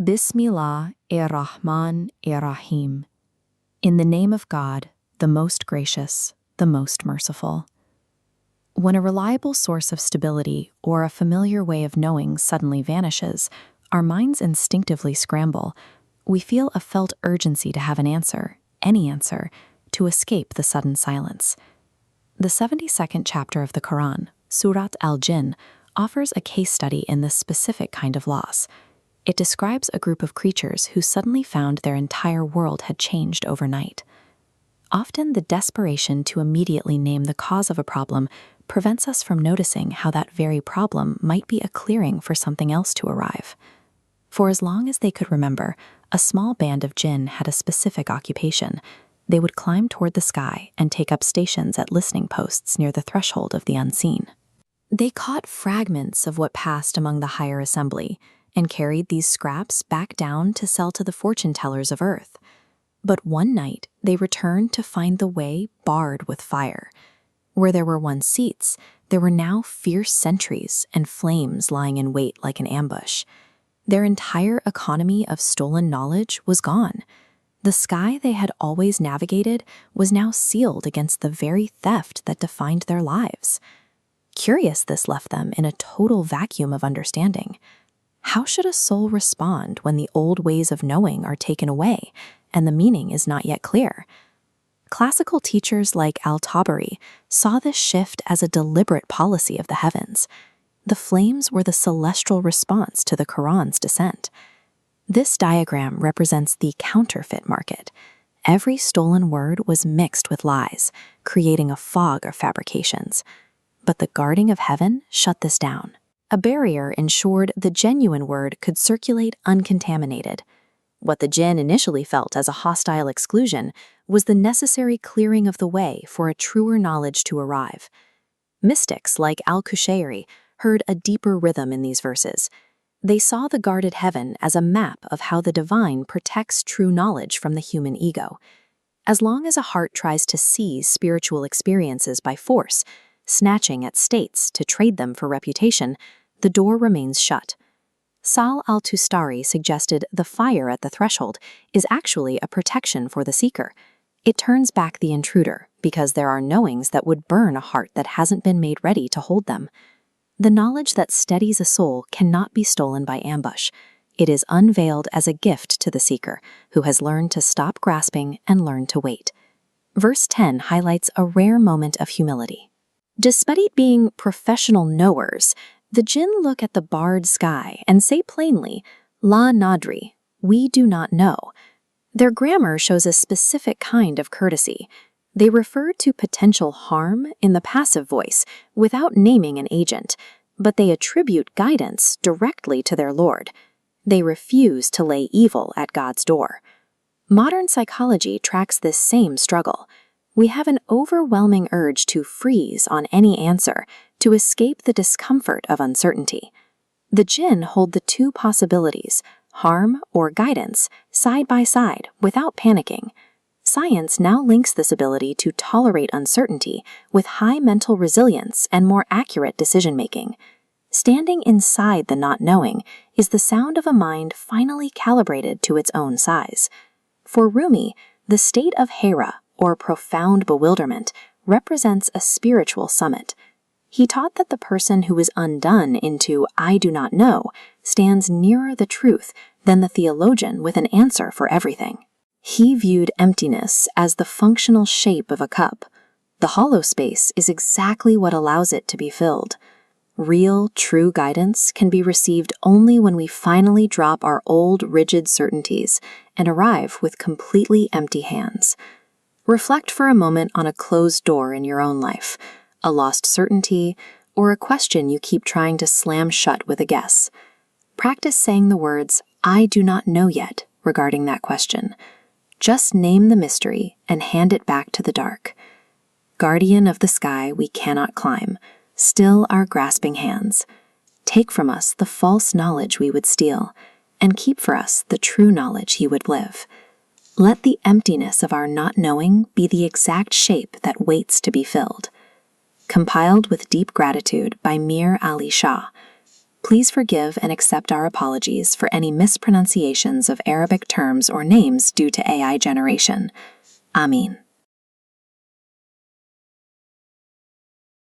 Bismillah-ir-Rahman-ir-Rahim. In the name of God, the most gracious, the most merciful. When a reliable source of stability or a familiar way of knowing suddenly vanishes, our minds instinctively scramble. We feel a felt urgency to have an answer, any answer, to escape the sudden silence. The 72nd chapter of the Qur'an, Sūrat al-Jinn, offers a case study in this specific kind of loss. It describes a group of creatures who suddenly found their entire world had changed overnight. Often the desperation to immediately name the cause of a problem prevents us from noticing how that very problem might be a clearing for something else to arrive. For as long as they could remember, a small band of jinn had a specific occupation. They would climb toward the sky and take up stations at listening posts near the threshold of the unseen. They caught fragments of what passed among the higher assembly and carried these scraps back down to sell to the fortune tellers of earth. But one night they returned to find the way barred with fire. Where there were once seats, there were now fierce sentries and flames lying in wait like an ambush. Their entire economy of stolen knowledge was gone. The sky they had always navigated was now sealed against the very theft that defined their lives. Curious, this left them in a total vacuum of understanding. How should a soul respond when the old ways of knowing are taken away and the meaning is not yet clear? Classical teachers like al-Tabari saw this shift as a deliberate policy of the heavens. The flames were the celestial response to the Qur'an's descent. This diagram represents the counterfeit market. Every stolen word was mixed with lies, creating a fog of fabrications. But the guarding of heaven shut this down. A barrier ensured the genuine word could circulate uncontaminated. What the jinn initially felt as a hostile exclusion was the necessary clearing of the way for a truer knowledge to arrive. Mystics like al-Qushayri heard a deeper rhythm in these verses. They saw the guarded heaven as a map of how the divine protects true knowledge from the human ego. As long as a heart tries to seize spiritual experiences by force, snatching at states to trade them for reputation, the door remains shut. Sal al-Tustari suggested the fire at the threshold is actually a protection for the seeker. It turns back the intruder because there are knowings that would burn a heart that hasn't been made ready to hold them. The knowledge that steadies a soul cannot be stolen by ambush. It is unveiled as a gift to the seeker who has learned to stop grasping and learn to wait. Verse 10 highlights a rare moment of humility. Despite being professional knowers, the jinn look at the barred sky and say plainly, La nadri, we do not know. Their grammar shows a specific kind of courtesy. They refer to potential harm in the passive voice without naming an agent, but they attribute guidance directly to their Lord. They refuse to lay evil at God's door. Modern psychology tracks this same struggle. We have an overwhelming urge to freeze on any answer, to escape the discomfort of uncertainty. The jinn hold the two possibilities, harm or guidance, side by side without panicking. Science now links this ability to tolerate uncertainty with high mental resilience and more accurate decision-making. Standing inside the not knowing is the sound of a mind finally calibrated to its own size. For Rumi, the state of Hera, or profound bewilderment, represents a spiritual summit. He taught that the person who is undone into I do not know stands nearer the truth than the theologian with an answer for everything. He viewed emptiness as the functional shape of a cup. The hollow space is exactly what allows it to be filled. Real, true guidance can be received only when we finally drop our old, rigid certainties and arrive with completely empty hands. Reflect for a moment on a closed door in your own life, a lost certainty, or a question you keep trying to slam shut with a guess. Practice saying the words, I do not know yet, regarding that question. Just name the mystery and hand it back to the dark. Guardian of the sky we cannot climb, still our grasping hands. Take from us the false knowledge we would steal, and keep for us the true knowledge he would live. Let the emptiness of our not knowing be the exact shape that waits to be filled. Compiled with deep gratitude by Mir Ali Shah. Please forgive and accept our apologies for any mispronunciations of Arabic terms or names due to AI generation. Amin.